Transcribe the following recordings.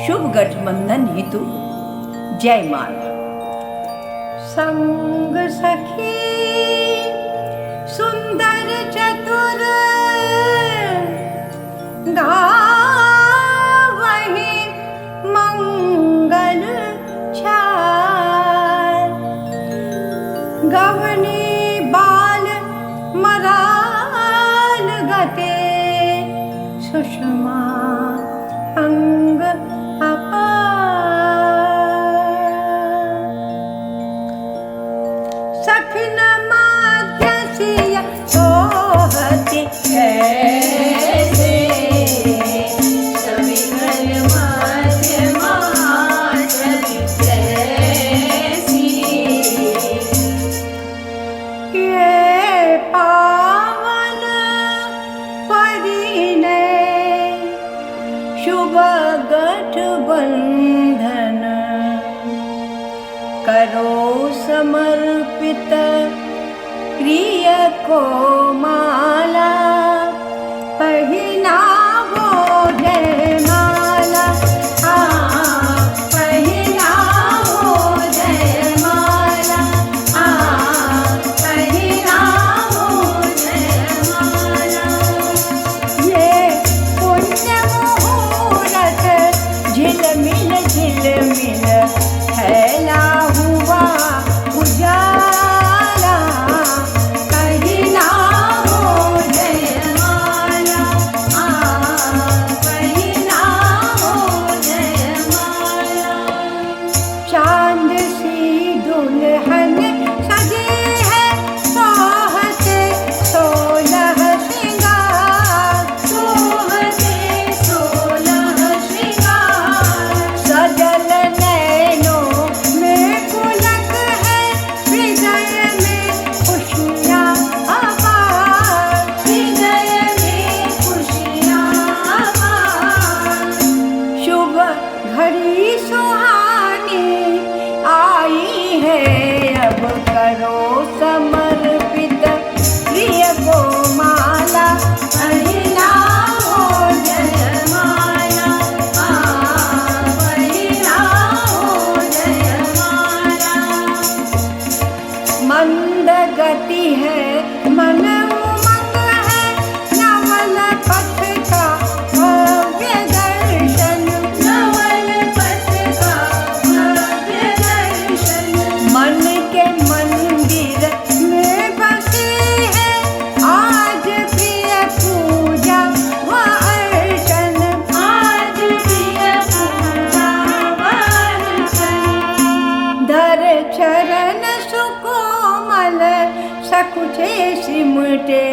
शुभ गठबंधन हेतु जयमाला। संग सखी सुंदर चतुर गावहि मंगल छाय। गवनी बाल मराल गते सुषमा अंग सखन माध्य सिया सोहती ऐसे सविकल माध्य माधवी जैसी। ये पावन परिणय शुभ गठबंधन करो समर्पित प्रिय को माला। पहनावो जयमाला, पहनावो जयमाला, पहनावो जयमाला। ये पुण्य मुहूर्त झिलमिल झिलमिल फैला हुआ उजाला। पहनावो जयमाला, पहनावो जयमाला। चांद सी दुल्हन सजी है सोहते सोलह श्रृंगार, सोहते सोलह श्रृंगार। सजल नैनों में पुलक है, हृदय में खुशियाँ अपार, हृदय में खुशियाँ अपार। शुभ घड़ी सुहानी आई है, अब करो समर्पित प्रिय को माला। पहनावो जयमाला, पहनावो जयमाला। मंद गति है मन उमंग है, नवल पथ का भव्य दर्शन, नवल पथ का भव्य दर्शन। मन के मंदिर में बसी है आज प्रिय पूजा व अर्चन, आज प्रिय पूजा व अर्चन। धर चरण सुकोमल सकुचे सिमटे,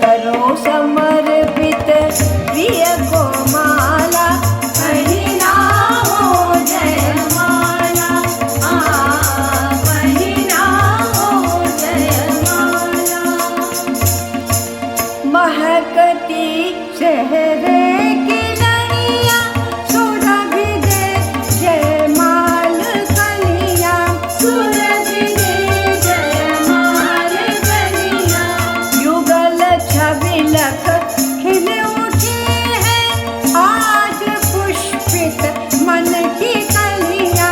करो समर्पित प्रिय को माला। पहनावो जयमाला, पहनावो जयमाला। महकती शहरे की नैया सुरभि दे जयमाल कलिया, सुरभि दे जयमाल कलिया। युगल छबिलक खिल उठी है आज पुष्पित मन की कलिया,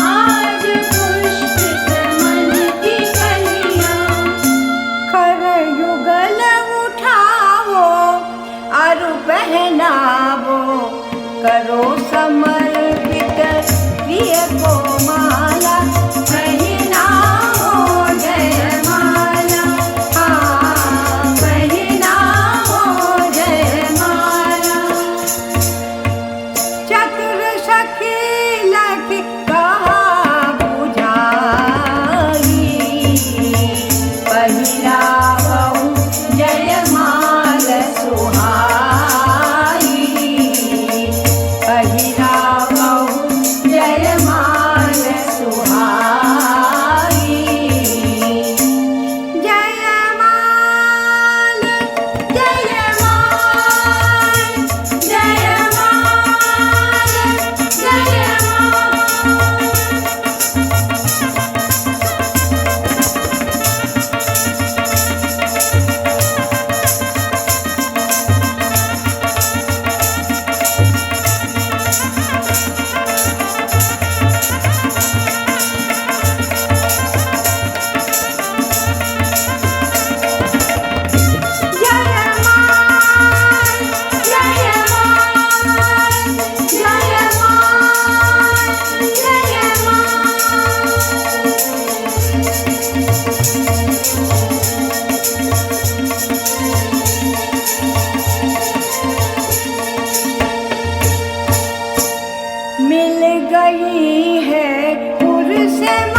आज पुष्पित मन की कलिया। कर युगल उठाओ अरु पहनावो, करो समर्पित प्रिय को माला। पहनावो जयमाला, पहनावो जयमाला। चतुर सखी लखी कहा बुझाई, पहिरावहु जयमाल सुहाई। पहिरावहु जयमाल सुहाई। गई है उर से